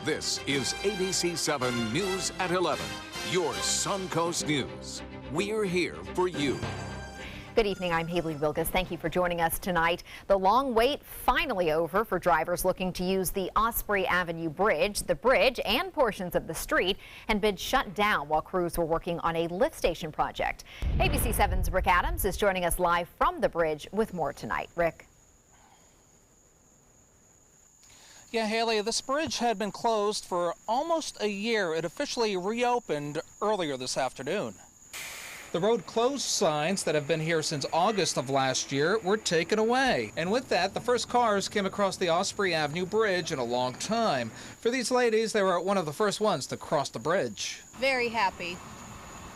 This is ABC7 News at 11, your Suncoast News. We're here for you. Good evening, I'm Haley Wilgus. Thank you for joining us tonight. The long wait finally over for drivers looking to use the Osprey Avenue Bridge. The bridge and portions of the street had been shut down while crews were working on a lift station project. ABC7's Rick Adams is joining us live from the bridge with more tonight. Rick. Yeah, Haley, this bridge had been closed for almost a year. It officially reopened earlier this afternoon. The road closed signs that have been here since August of last year were taken away. And with that, the first cars came across the Osprey Avenue Bridge in a long time. For these ladies, they were one of the first ones to cross the bridge. Very happy.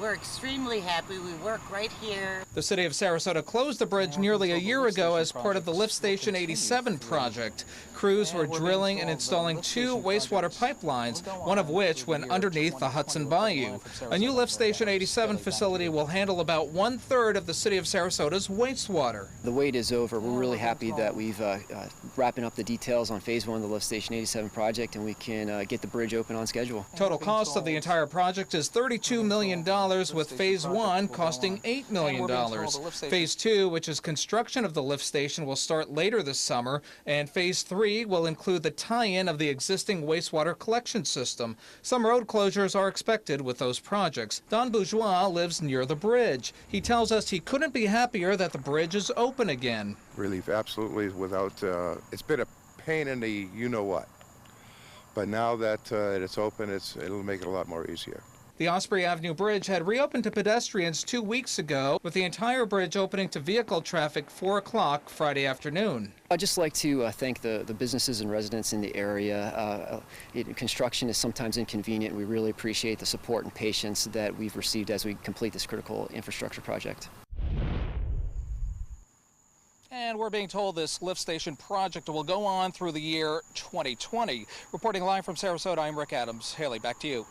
We're extremely happy. We work right here. The city of Sarasota closed the bridge nearly a year ago as part of the Lift Station 87 project. Crews were drilling and installing 2 wastewater pipelines, one of which went underneath the Hudson Bayou. A new Lift Station 87 facility will handle about 1/3 of the city of Sarasota's wastewater. The wait is over. We're really happy that we've wrapping up the details on Phase 1 of the Lift Station 87 project, and we can get the bridge open on schedule. Total cost of the entire project is $32 million, with Phase 1 costing $8 million. Phase 2, which is construction of the lift station, will start later this summer, and Phase 3 will include the tie-in of the existing wastewater collection system. Some road closures are expected with those projects. Don Bourgeois lives near the bridge. He tells us he couldn't be happier that the bridge is open again. Relief, absolutely. Without it's been a pain in the you-know-what. But now that it's open, it'll make it a lot more easier. The Osprey Avenue Bridge had reopened to pedestrians 2 weeks ago, with the entire bridge opening to vehicle traffic 4 o'clock Friday afternoon. I'd just like to thank the businesses and residents in the area. Construction is sometimes inconvenient. We really appreciate the support and patience that we've received as we complete this critical infrastructure project. And we're being told this lift station project will go on through the year 2020. Reporting live from Sarasota, I'm Rick Adams. Haley, back to you.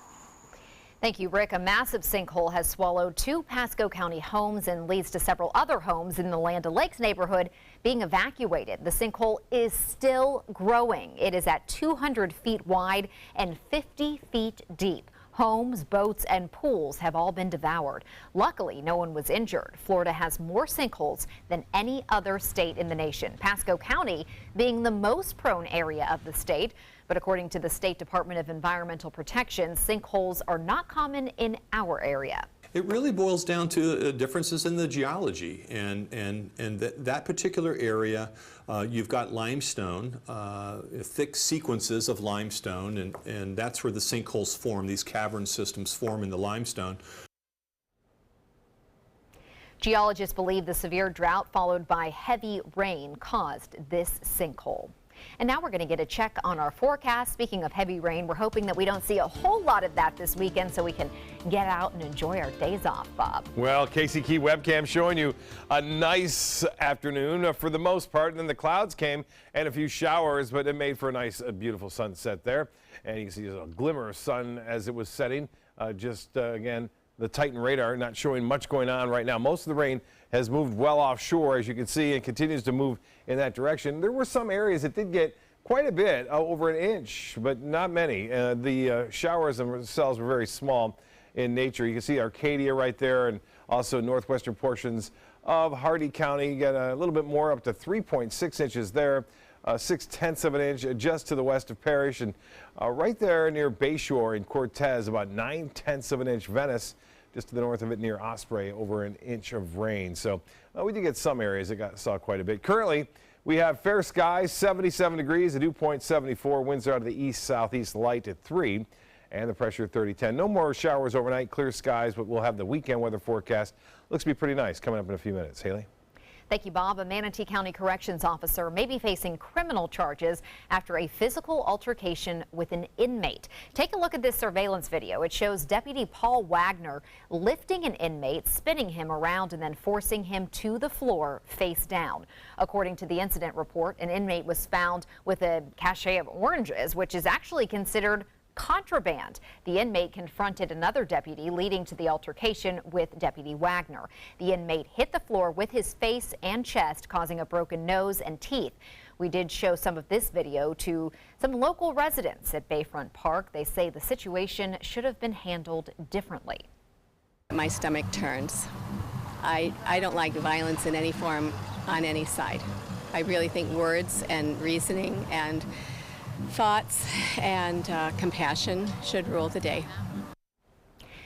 Thank you, Rick. A massive sinkhole has swallowed 2 Pasco County homes and leads to several other homes in the Land O'Lakes neighborhood being evacuated. The sinkhole is still growing. It is at 200 feet wide and 50 feet deep. Homes, boats, and pools have all been devoured. Luckily, no one was injured. Florida has more sinkholes than any other state in the nation, Pasco County being the most prone area of the state. But according to the State Department of Environmental Protection, sinkholes are not common in our area. It really boils down to differences in the geology, and that particular area, you've got limestone, thick sequences of limestone, and that's where the sinkholes form. These cavern systems form in the limestone. Geologists believe the severe drought followed by heavy rain caused this sinkhole. And now we're going to get a check on our forecast. Speaking of heavy rain, we're hoping that we don't see a whole lot of that this weekend so we can get out and enjoy our days off, Bob. Well, Casey Key webcam showing you a nice afternoon for the most part, and then the clouds came and a few showers, but it made for a nice, beautiful sunset there. And you can see a glimmer of sun as it was setting. Again, the Titan radar not showing much going on right now. Most of the rain has moved well offshore, as you can see, and continues to move in that direction. There were some areas that did get quite a bit, over an inch, but not many. The showers themselves were very small in nature. You can see Arcadia right there, and also northwestern portions of Hardee County. You got a little bit more, up to 3.6 inches there. 0.6 of an inch just to the west of Parrish, and right there near Bayshore in Cortez, about 0.9 of an inch. Venice, just to the north of it near Osprey, over an inch of rain. So we did get some areas that saw quite a bit. Currently, we have fair skies, 77 degrees, the dew point 74, winds are out of the east-southeast light at 3, and the pressure 30-10. No more showers overnight, clear skies, but we'll have the weekend weather forecast. Looks to be pretty nice coming up in a few minutes. Haley? Thank you, Bob. A Manatee County corrections officer may be facing criminal charges after a physical altercation with an inmate. Take a look at this surveillance video. It shows Deputy Paul Wagner lifting an inmate, spinning him around, and then forcing him to the floor face down. According to the incident report, an inmate was found with a cachet of oranges, which is actually considered contraband. The inmate confronted another deputy, leading to the altercation with Deputy Wagner. The inmate hit the floor with his face and chest, causing a broken nose and teeth. We did show some of this video to some local residents at Bayfront Park. They say the situation should have been handled differently. My stomach turns. I don't like violence in any form on any side. I really think words and reasoning and thoughts and compassion should rule the day.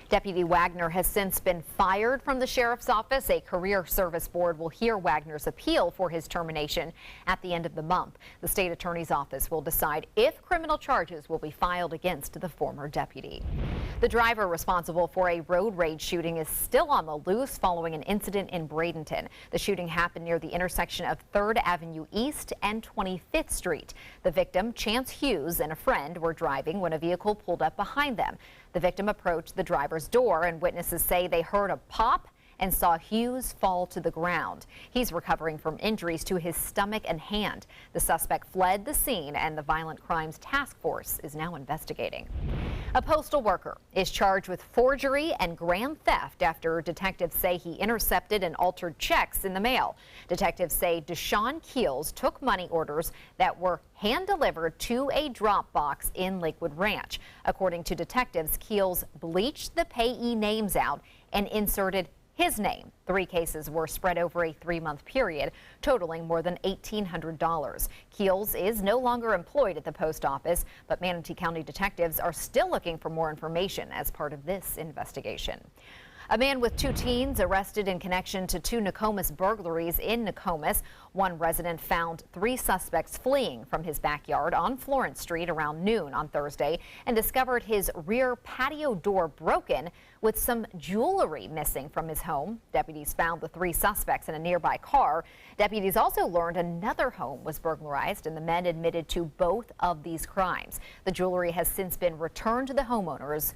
Deputy Wagner has since been fired from the sheriff's office. A career service board will hear Wagner's appeal for his termination at the end of the month. The state attorney's office will decide if criminal charges will be filed against the former deputy. The driver responsible for a road rage shooting is still on the loose following an incident in Bradenton. The shooting happened near the intersection of 3rd Avenue East and 25th Street. The victim, Chance Hughes, and a friend were driving when a vehicle pulled up behind them. The victim approached the driver's door, and witnesses say they heard a pop and saw Hughes fall to the ground. He's recovering from injuries to his stomach and hand. The suspect fled the scene, and the Violent Crimes Task Force is now investigating. A postal worker is charged with forgery and grand theft after detectives say he intercepted and altered checks in the mail. Detectives say Deshaun Keels took money orders that were hand-delivered to a drop box in Lakewood Ranch. According to detectives, Keels bleached the payee names out and inserted his name. 3 cases were spread over a 3-month period, totaling more than $1,800. Keels is no longer employed at the post office, but Manatee County detectives are still looking for more information as part of this investigation. A man with 2 teens arrested in connection to 2 Nokomis burglaries in Nokomis. One resident found 3 suspects fleeing from his backyard on Florence Street around noon on Thursday and discovered his rear patio door broken with some jewelry missing from his home. Deputies found the 3 suspects in a nearby car. Deputies also learned another home was burglarized, and the men admitted to both of these crimes. The jewelry has since been returned to the homeowners.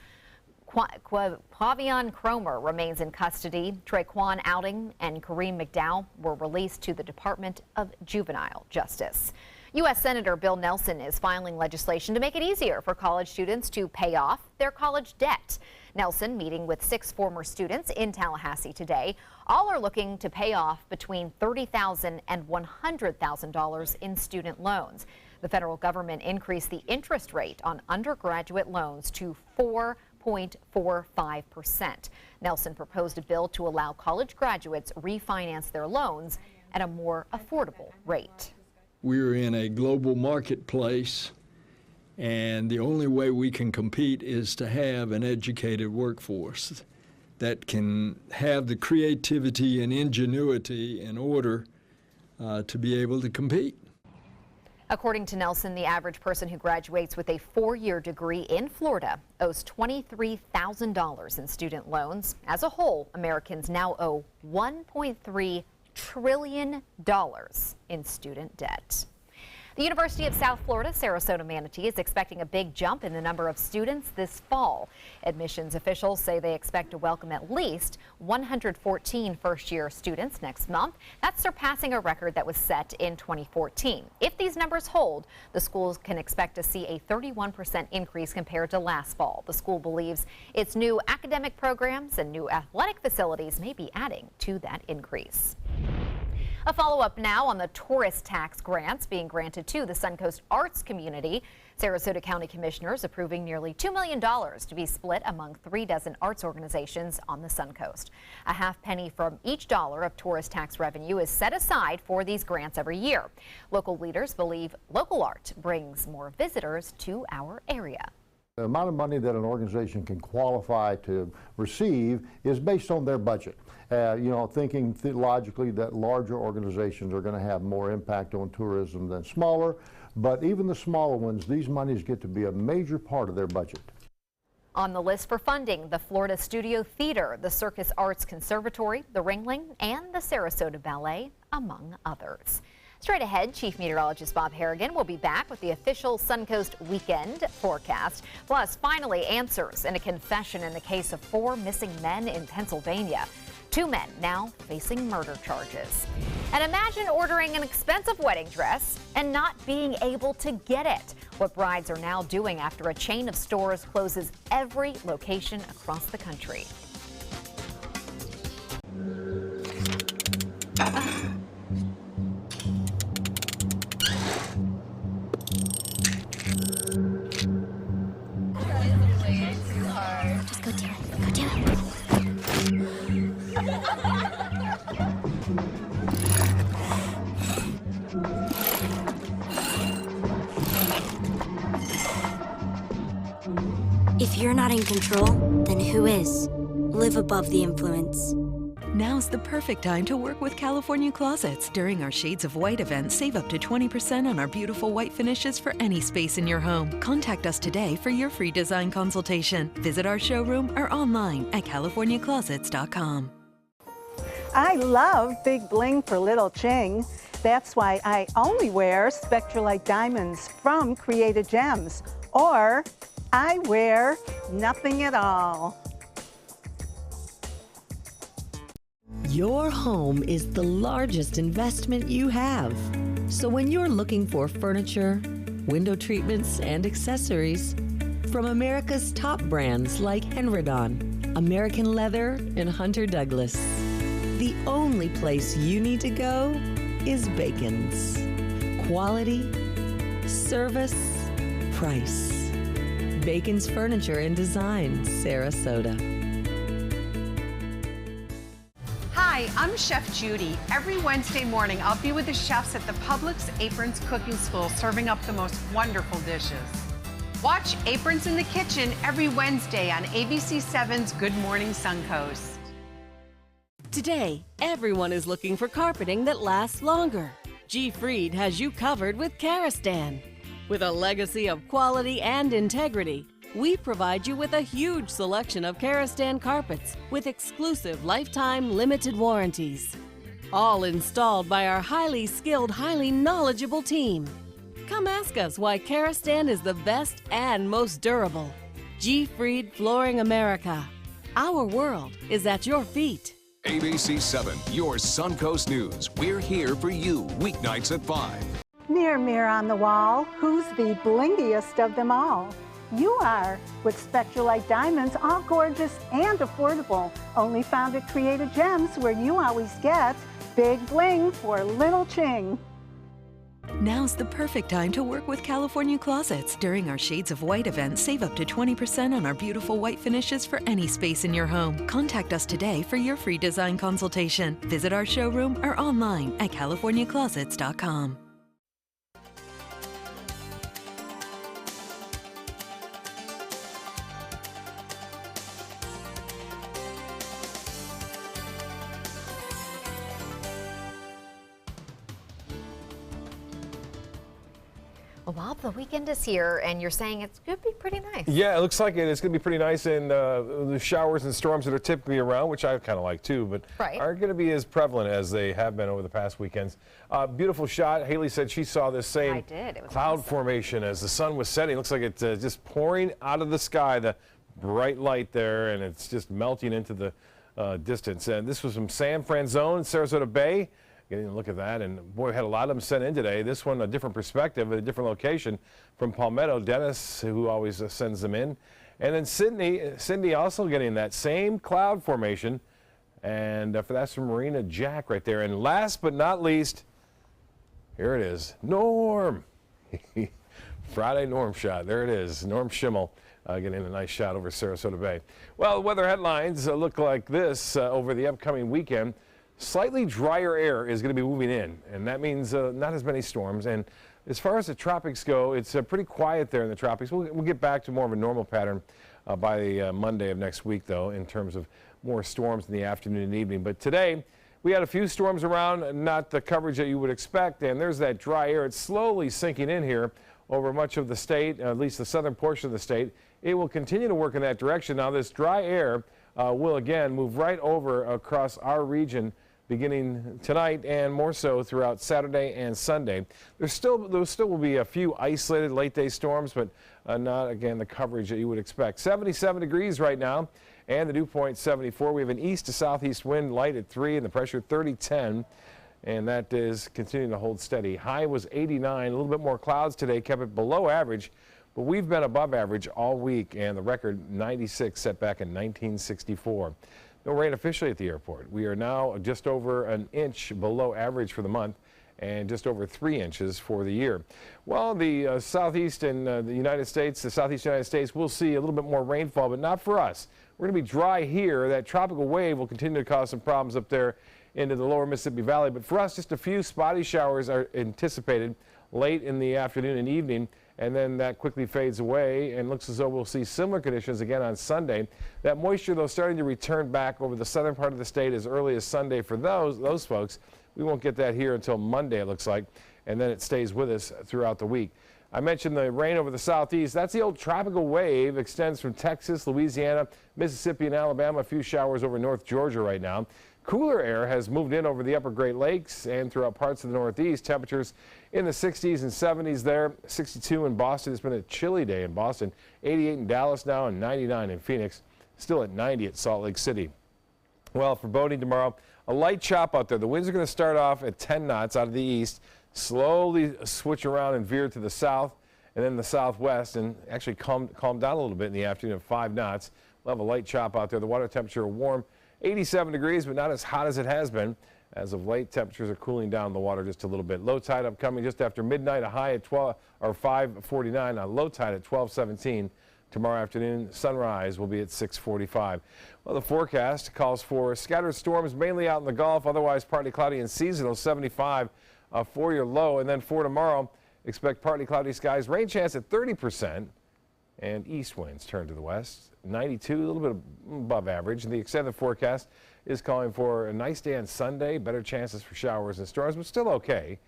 Quavion Cromer remains in custody. Traquan Outing and Kareem McDowell were released to the Department of Juvenile Justice. U.S. Senator Bill Nelson is filing legislation to make it easier for college students to pay off their college debt. Nelson meeting with 6 former students in Tallahassee today. All are looking to pay off between $30,000 and $100,000 in student loans. The federal government increased the interest rate on undergraduate loans to 4.45%. Nelson proposed a bill to allow college graduates refinance their loans at a more affordable rate. We're in a global marketplace, and the only way we can compete is to have an educated workforce that can have the creativity and ingenuity in order to be able to compete. According to Nelson, the average person who graduates with a 4-year degree in Florida owes $23,000 in student loans. As a whole, Americans now owe $1.3 trillion in student debt. The University of South Florida Sarasota Manatee is expecting a big jump in the number of students this fall. Admissions officials say they expect to welcome at least 114 first-year students next month. That's surpassing a record that was set in 2014. If these numbers hold, the schools can expect to see a 31% increase compared to last fall. The school believes its new academic programs and new athletic facilities may be adding to that increase. A follow-up now on the tourist tax grants being granted to the Suncoast arts community. Sarasota County Commissioners approving nearly $2 million to be split among 3 dozen arts organizations on the Suncoast. A half penny from each dollar of tourist tax revenue is set aside for these grants every year. Local leaders believe local art brings more visitors to our area. The amount of money that an organization can qualify to receive is based on their budget. Thinking logically that larger organizations are going to have more impact on tourism than smaller, but even the smaller ones, these monies get to be a major part of their budget. On the list for funding, the Florida Studio Theater, the Circus Arts Conservatory, the Ringling, and the Sarasota Ballet, among others. Straight ahead, Chief Meteorologist Bob Harrigan will be back with the official Suncoast weekend forecast. Plus, finally, answers and a confession in the case of 4 missing men in Pennsylvania. 2 men now facing murder charges. And imagine ordering an expensive wedding dress and not being able to get it. What brides are now doing after a chain of stores closes every location across the country. If you're not in control, then who is? Live above the influence. Now's the perfect time to work with California Closets. During our Shades of White event, save up to 20% on our beautiful white finishes for any space in your home. Contact us today for your free design consultation. Visit our showroom or online at californiaclosets.com. I love big bling for little ching. That's why I only wear Spectralite diamonds from Created Gems, or I wear nothing at all. Your home is the largest investment you have. So when you're looking for furniture, window treatments, and accessories, from America's top brands like Henredon, American Leather, and Hunter Douglas, the only place you need to go is Bacon's. Quality, service, price. Bacon's Furniture and Design, Sarasota. Hi, I'm Chef Judy. Every Wednesday morning, I'll be with the chefs at the Publix Aprons Cooking School serving up the most wonderful dishes. Watch Aprons in the Kitchen every Wednesday on ABC7's Good Morning Suncoast. Today, everyone is looking for carpeting that lasts longer. G. Fried has you covered with Karastan. With a legacy of quality and integrity, we provide you with a huge selection of Karastan carpets with exclusive lifetime limited warranties. All installed by our highly skilled, highly knowledgeable team. Come ask us why Karastan is the best and most durable. G. Fried Flooring America. Our world is at your feet. ABC7, your Suncoast News. We're here for you weeknights at 5. Mirror, mirror on the wall, who's the blingiest of them all? You are, with Spectralite diamonds, all gorgeous and affordable. Only found at Created Gems, where you always get big bling for little ching. Now's the perfect time to work with California Closets. During our Shades of White event, save up to 20% on our beautiful white finishes for any space in your home. Contact us today for your free design consultation. Visit our showroom or online at californiaclosets.com. Well, Bob, the weekend is here, and you're saying it's going to be pretty nice. Yeah, it looks like it. It's going to be pretty nice, and the showers and storms that are typically around, which I kind of like too, but aren't going to be as prevalent as they have been over the past weekends. Beautiful shot. Haley said she saw this same cloud formation as the sun was setting. It looks like it's just pouring out of the sky, the bright light there, and it's just melting into the distance. And this was from San Francisco, Sarasota Bay. Getting a look at that, and boy, we had a lot of them sent in today. This one, a different perspective, a different location from Palmetto. Dennis, who always sends them in. And then Cindy also getting that same cloud formation. And for that's from Marina Jack right there. And last but not least, here it is, Norm. Friday Norm shot. There it is, Norm Schimmel. Getting a nice shot over Sarasota Bay. Well, weather headlines look like this over the upcoming weekend. Slightly drier air is going to be moving in, and that means not as many storms. And as far as the tropics go, it's pretty quiet there in the tropics. We'll get back to more of a normal pattern by Monday of next week, though, in terms of more storms in the afternoon and evening. But today, we had a few storms around, not the coverage that you would expect, and there's that dry air. It's slowly sinking in here over much of the state, at least the southern portion of the state. It will continue to work in that direction. Now, this dry air will again move right over across our region beginning tonight and more so throughout Saturday and Sunday. There still will be a few isolated late day storms, but not, again, the coverage that you would expect. 77 degrees right now, and the dew point 74. We have an east to southeast wind, light at 3, and the pressure 30-10, and that is continuing to hold steady. High was 89. A little bit more clouds today, kept it below average, but we've been above average all week, and the record 96 set back in 1964. No rain officially at the airport. We are now just over an inch below average for the month and just over 3 inches for the year. Well, the southeast and the United States, the southeast United States, will see a little bit more rainfall, but not for us. We're going to be dry here. That tropical wave will continue to cause some problems up there into the lower Mississippi Valley, but for us, just a few spotty showers are anticipated late in the afternoon and evening and then that quickly fades away and looks as though we'll see similar conditions again on Sunday. That moisture, though, starting to return back over the southern part of the state as early as Sunday for those folks. We won't get that here until Monday, it looks like, and then it stays with us throughout the week. I mentioned the rain over the southeast. That's the old tropical wave, extends from Texas, Louisiana, Mississippi, and Alabama. A few showers over North Georgia right now. Cooler air has moved in over the upper Great Lakes and throughout parts of the Northeast. Temperatures in the 60s and 70s there. 62 in Boston. It's been a chilly day in Boston. 88 in Dallas now and 99 in Phoenix. Still at 90 at Salt Lake City. Well, for boating tomorrow, a light chop out there. The winds are going to start off at 10 knots out of the east, slowly switch around and veer to the south and then the southwest, and actually calm down a little bit in the afternoon at 5 knots. We'll have a light chop out there. The water temperature warm, 87 degrees, but not as hot as it has been. As of late, temperatures are cooling down the water just a little bit. Low tide upcoming just after midnight, a high at 5:49, a low tide at 12:17. Tomorrow afternoon, sunrise will be at 6:45. Well, the forecast calls for scattered storms mainly out in the Gulf, otherwise partly cloudy and seasonal, 75 for your low. And then for tomorrow, expect partly cloudy skies, rain chance at 30%, and east winds turn to the west, 92, a little bit above average. And the extended forecast is calling for a nice day on Sunday, better chances for showers and storms, but still okay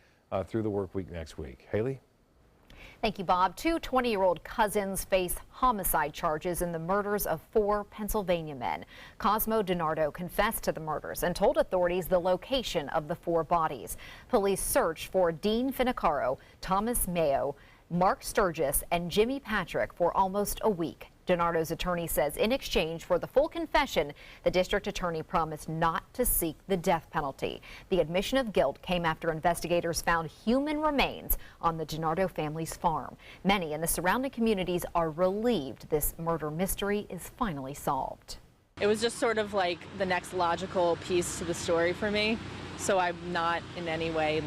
through the work week next week. Haley? Thank you, Bob. Two 20-year-old cousins face homicide charges in the murders of 4 Pennsylvania men. Cosmo DiNardo confessed to the murders and told authorities the location of the 4 bodies. Police searched for Dean Finicaro, Thomas Mayo, Mark Sturgis, and Jimmy Patrick for almost a week. DiNardo's attorney says in exchange for the full confession, the district attorney promised not to seek the death penalty. The admission of guilt came after investigators found human remains on the DiNardo family's farm. Many in the surrounding communities are relieved this murder mystery is finally solved. It was just sort of like the next logical piece to the story for me, so I'm not in any way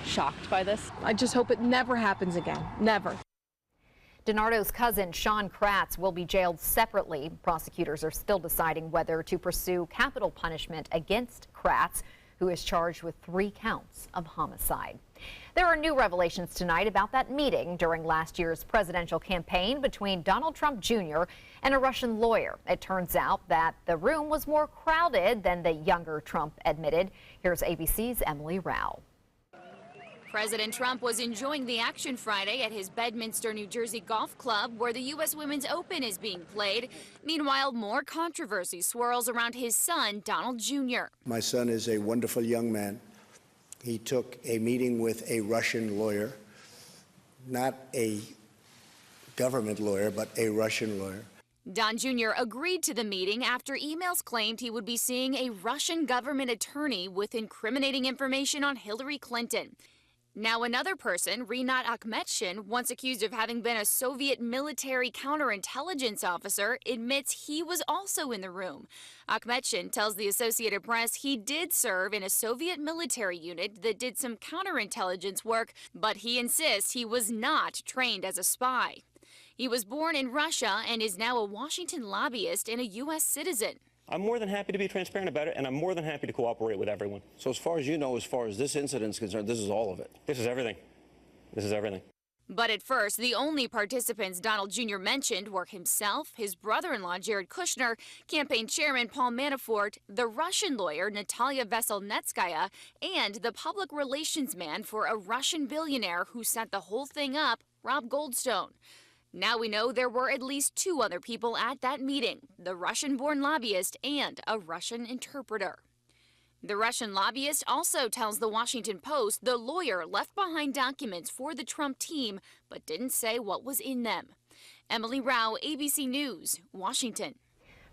shocked by this. I just hope it never happens again. Never. DiNardo's cousin, Sean Kratz, will be jailed separately. Prosecutors are still deciding whether to pursue capital punishment against Kratz, who is charged with 3 counts of homicide. There are new revelations tonight about that meeting during last year's presidential campaign between Donald Trump Jr. and a Russian lawyer. It turns out that the room was more crowded than the younger Trump admitted. Here's ABC's Emily Rao. President Trump was enjoying the action Friday at his Bedminster, New Jersey golf club where the U.S. Women's Open is being played. Meanwhile, more controversy swirls around his son, Donald Jr. My son is a wonderful young man. He took a meeting with a Russian lawyer, not a government lawyer, but a Russian lawyer. Don Jr. agreed to the meeting after emails claimed he would be seeing a Russian government attorney with incriminating information on Hillary Clinton. Now another person, Rinat Akhmetshin, once accused of having been a Soviet military counterintelligence officer, admits he was also in the room. Akhmetshin tells the Associated Press he did serve in a Soviet military unit that did some counterintelligence work, but he insists he was not trained as a spy. He was born in Russia and is now a Washington lobbyist and a U.S. citizen. I'm more than happy to be transparent about it, and I'm more than happy to cooperate with everyone. So as far as you know, as far as this incident is concerned, this is all of it? This is everything. This is everything. But at first, the only participants Donald Jr. mentioned were himself, his brother-in-law Jared Kushner, campaign chairman Paul Manafort, the Russian lawyer Natalia Veselnitskaya, and the public relations man for a Russian billionaire who set the whole thing up, Rob Goldstone. Now we know there were at least 2 other people at that meeting, the Russian-born lobbyist and a Russian interpreter. The Russian lobbyist also tells the Washington Post the lawyer left behind documents for the Trump team, but didn't say what was in them. Emily Rao, ABC News, Washington.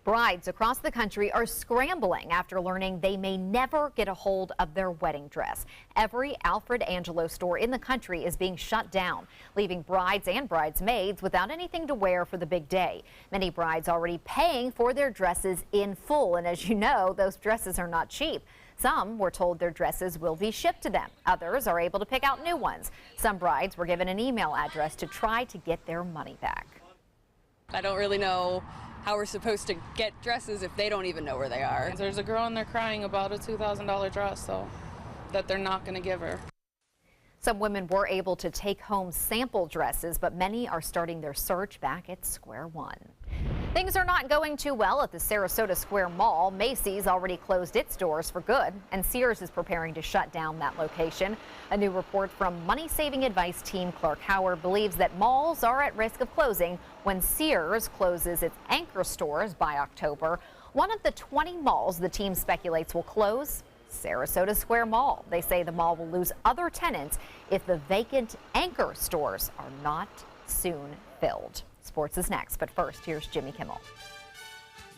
Brides across the country are scrambling after learning they may never get a hold of their wedding dress. Every Alfred Angelo store in the country is being shut down, leaving brides and bridesmaids without anything to wear for the big day. Many brides already paying for their dresses in full, and as you know, those dresses are not cheap. Some were told their dresses will be shipped to them. Others are able to pick out new ones. Some brides were given an email address to try to get their money back. I don't really know how we're supposed to get dresses if they don't even know where they are. There's a girl in there crying about a $2,000 dress, so that they're not going to give her. Some women were able to take home sample dresses, but many are starting their search back at square one. Things are not going too well at the Sarasota Square Mall. Macy's already closed its doors for good, and Sears is preparing to shut down that location. A new report from Money Saving Advice team Clark Howard believes that malls are at risk of closing when Sears closes its anchor stores by October. One of the 20 malls the team speculates will close, Sarasota Square Mall. They say the mall will lose other tenants if the vacant anchor stores are not soon filled. Sports is next, but first, here's Jimmy Kimmel.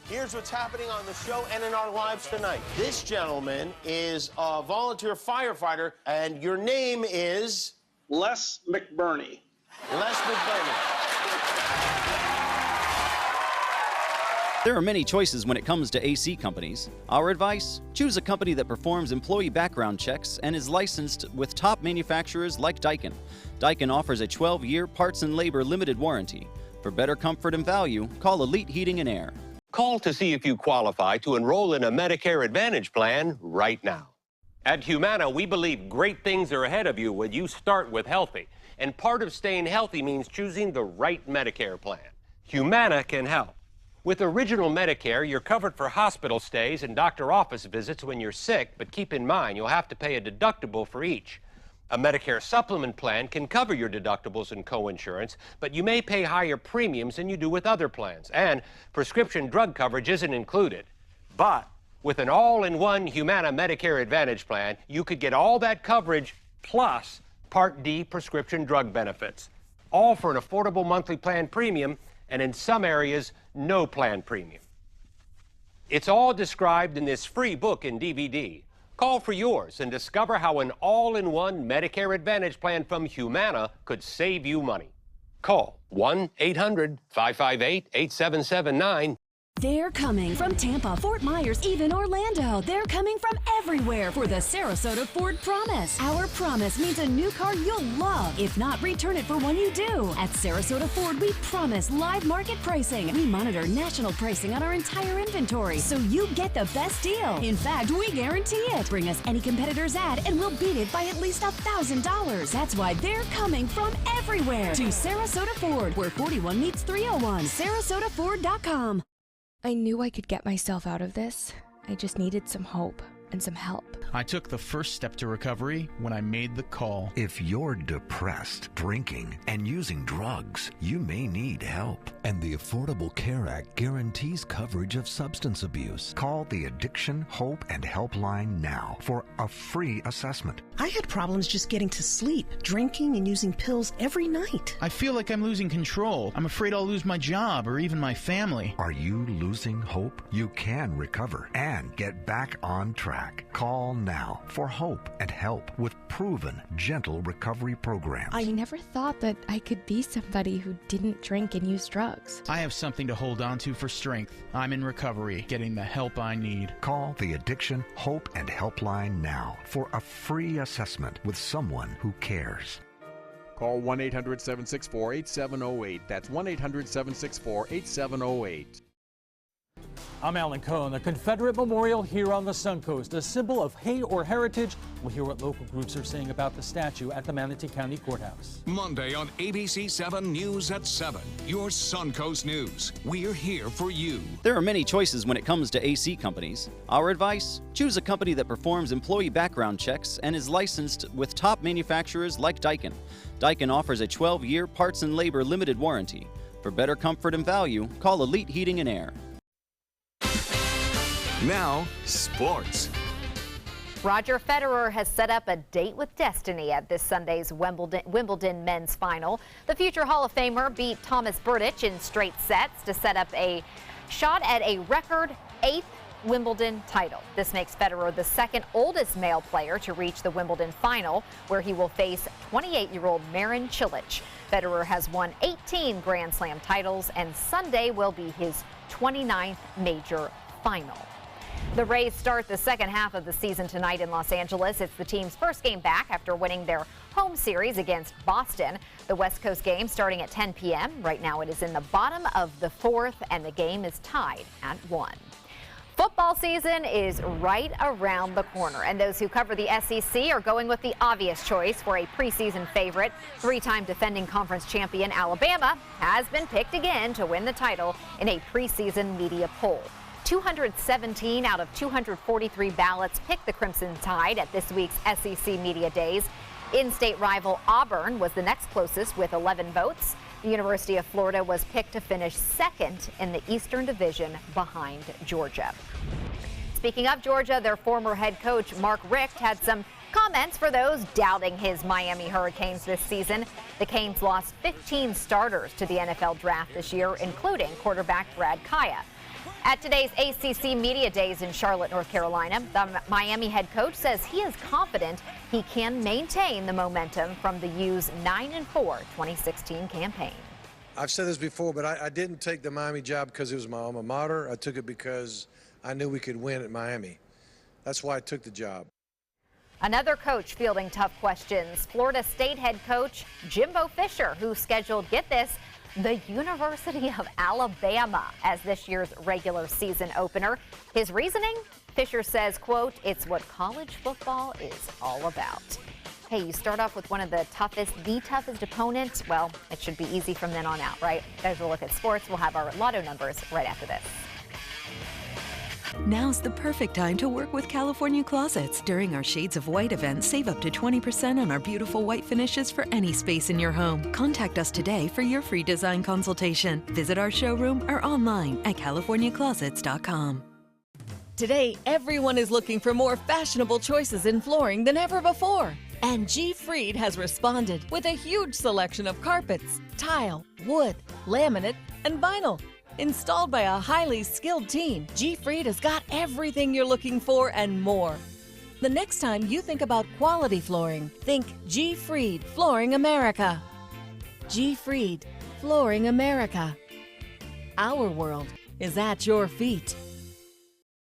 Here's what's happening on the show and in our lives tonight. This gentleman is a volunteer firefighter, and your name is? Les McBurney. Les McBurney. There are many choices when it comes to AC companies. Our advice? Choose a company that performs employee background checks and is licensed with top manufacturers like Daikin. Daikin offers a 12-year parts and labor limited warranty. For better comfort and value, call Elite Heating and Air. Call to see if you qualify to enroll in a Medicare Advantage plan right now. At Humana, we believe great things are ahead of you when you start with healthy. And part of staying healthy means choosing the right Medicare plan. Humana can help. With Original Medicare, you're covered for hospital stays and doctor office visits when you're sick, but keep in mind you'll have to pay a deductible for each. A Medicare supplement plan can cover your deductibles and coinsurance, but you may pay higher premiums than you do with other plans, and prescription drug coverage isn't included. But with an all-in-one Humana Medicare Advantage plan, you could get all that coverage plus Part D prescription drug benefits, all for an affordable monthly plan premium, and in some areas, no plan premium. It's all described in this free book and DVD. Call for yours and discover how an all-in-one Medicare Advantage plan from Humana could save you money. Call 1-800-558-8779. They're coming from Tampa, Fort Myers, even Orlando. They're coming from everywhere for the Sarasota Ford Promise. Our promise means a new car you'll love. If not, return it for one you do. At Sarasota Ford, we promise live market pricing. We monitor national pricing on our entire inventory, so you get the best deal. In fact, we guarantee it. Bring us any competitor's ad, and we'll beat it by at least $1,000. That's why they're coming from everywhere to Sarasota Ford, where 41 meets 301. SarasotaFord.com. I knew I could get myself out of this. I just needed some hope and some help. I took the first step to recovery when I made the call. If you're depressed, drinking, and using drugs, you may need help. And the Affordable Care Act guarantees coverage of substance abuse. Call the Addiction, Hope, and Helpline now for a free assessment. I had problems just getting to sleep, drinking and using pills every night. I feel like I'm losing control. I'm afraid I'll lose my job or even my family. Are you losing hope? You can recover and get back on track. Call now for hope and help with proven, gentle recovery programs. I never thought that I could be somebody who didn't drink and use drugs. I have something to hold on to for strength. I'm in recovery, getting the help I need. Call the Addiction, Hope, and Helpline now for a free assessment with someone who cares. Call 1-800-764-8708. That's 1-800-764-8708. I'm Alan Cohn. The Confederate Memorial here on the Suncoast, a symbol of hate or heritage. We'll hear what local groups are saying about the statue at the Manatee County Courthouse. Monday on ABC7 News at 7, your Suncoast News. We're here for you. There are many choices when it comes to AC companies. Our advice? Choose a company that performs employee background checks and is licensed with top manufacturers like Daikin. Daikin offers a 12-year parts and labor limited warranty. For better comfort and value, call Elite Heating and Air. Now, sports. Roger Federer has set up a date with destiny at this Sunday's Wimbledon men's final. The future Hall of Famer beat Thomas Berdych in straight sets to set up a shot at a record 8th Wimbledon title. This makes Federer the second oldest male player to reach the Wimbledon final, where he will face 28-year-old Marin Cilic. Federer has won 18 Grand Slam titles, and Sunday will be his 29th major final. The Rays start the second half of the season tonight in Los Angeles. It's the team's first game back after winning their home series against Boston. The West Coast game starting at 10 p.m. Right now it is in the bottom of the fourth, and the game is tied at 1. Football season is right around the corner, and those who cover the SEC are going with the obvious choice for a preseason favorite. Three-time defending conference champion Alabama has been picked again to win the title in a preseason media poll. 217 out of 243 ballots picked the Crimson Tide at this week's SEC Media Days. In-state rival Auburn was the next closest with 11 votes. The University of Florida was picked to finish second in the Eastern Division behind Georgia. Speaking of Georgia, their former head coach Mark Richt had some comments for those doubting his Miami Hurricanes this season. The Canes lost 15 starters to the NFL draft this year, including quarterback Brad Kaya. At today's ACC Media Days in Charlotte, North Carolina, the Miami head coach says he is confident he can maintain the momentum from the U's 9-4 2016 campaign. I've said this before, but I didn't take the Miami job because it was my alma mater. I took it because I knew we could win at Miami. That's why I took the job. Another coach fielding tough questions, Florida State head coach Jimbo Fisher, who scheduled, get this, the University of Alabama as this year's regular season opener. His reasoning? Fisher says, quote, "It's what college football is all about." Hey, you start off with one of the toughest opponent. Well, it should be easy from then on out, right? There's a look at sports. We'll have our lotto numbers right after this. Now's the perfect time to work with California Closets. During our Shades of White event, save up to 20% on our beautiful white finishes for any space in your home. Contact us today for your free design consultation. Visit our showroom or online at californiaclosets.com. Today, everyone is looking for more fashionable choices in flooring than ever before. And G. Fried has responded with a huge selection of carpets, tile, wood, laminate, and vinyl. Installed by a highly skilled team, G. Fried has got everything you're looking for and more. The next time you think about quality flooring, think G. Fried Flooring America. G. Fried Flooring America. Our world is at your feet.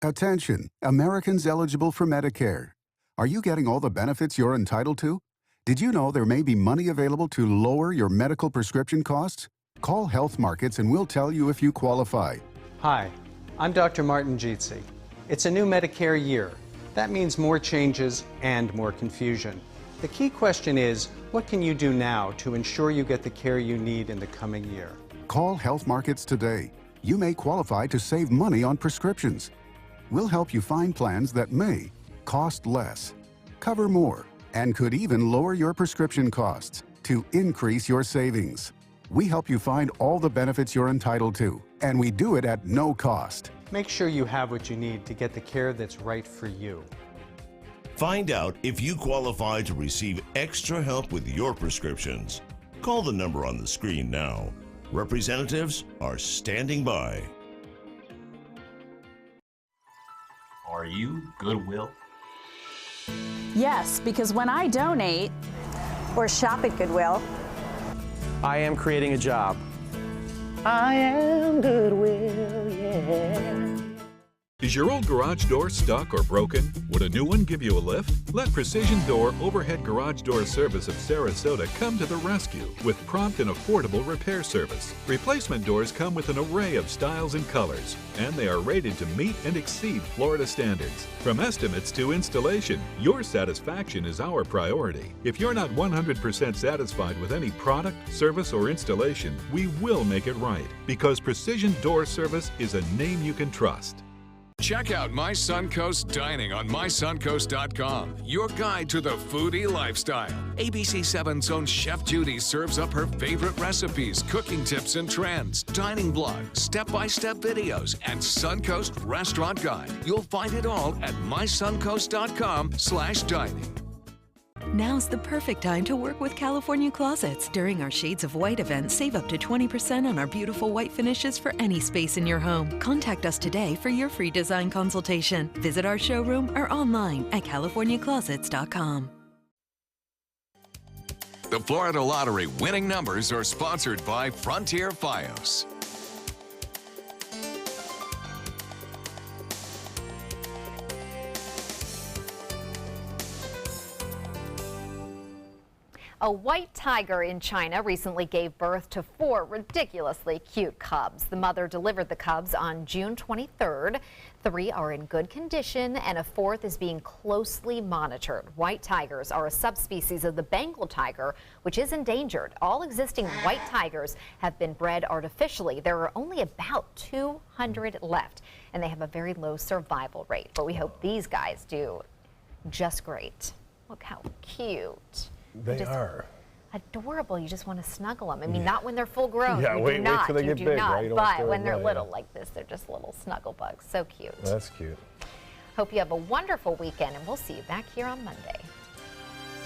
Attention, Americans eligible for Medicare. Are you getting all the benefits you're entitled to? Did you know there may be money available to lower your medical prescription costs? Call Health Markets and we'll tell you if you qualify. Hi, I'm Dr. Martin Jeetsi. It's a new Medicare year. That means more changes and more confusion. The key question is, what can you do now to ensure you get the care you need in the coming year? Call Health Markets today. You may qualify to save money on prescriptions. We'll help you find plans that may cost less, cover more, and could even lower your prescription costs to increase your savings. We help you find all the benefits you're entitled to, and we do it at no cost. Make sure you have what you need to get the care that's right for you. Find out if you qualify to receive extra help with your prescriptions. Call the number on the screen now. Representatives are standing by. Are you Goodwill? Yes, because when I donate or shop at Goodwill, I am creating a job. I am Goodwill, yeah. Is your old garage door stuck or broken? Would a new one give you a lift? Let Precision Door Overhead Garage Door Service of Sarasota come to the rescue with prompt and affordable repair service. Replacement doors come with an array of styles and colors, and they are rated to meet and exceed Florida standards. From estimates to installation, your satisfaction is our priority. If you're not 100% satisfied with any product, service, or installation, we will make it right, because Precision Door Service is a name you can trust. Check out My Suncoast Dining on mysuncoast.com, your guide to the foodie lifestyle. ABC7's own Chef Judy serves up her favorite recipes, cooking tips and trends, dining blogs, step-by-step videos, and Suncoast Restaurant Guide. You'll find it all at mysuncoast.com/dining. Now's the perfect time to work with California Closets. During our Shades of White event, save up to 20% on our beautiful white finishes for any space in your home. Contact us today for your free design consultation. Visit our showroom or online at californiaclosets.com. The Florida Lottery winning numbers are sponsored by Frontier Fios. A white tiger in China recently gave birth to 4 ridiculously cute cubs. The mother delivered the cubs on June 23rd. 3 are in good condition and a 4th is being closely monitored. White tigers are a subspecies of the Bengal tiger, which is endangered. All existing white tigers have been bred artificially. There are only about 200 left, and they have a very low survival rate. But we hope these guys do just great. Look how cute. They are. Adorable. You just want to snuggle them. I mean, not when they're full grown. Yeah, you wait do not. till they you get do big, not. right? You don't have But to when they're worry, little yeah. like this, they're just little snuggle bugs. So cute. That's cute. Hope you have a wonderful weekend, and we'll see you back here on Monday.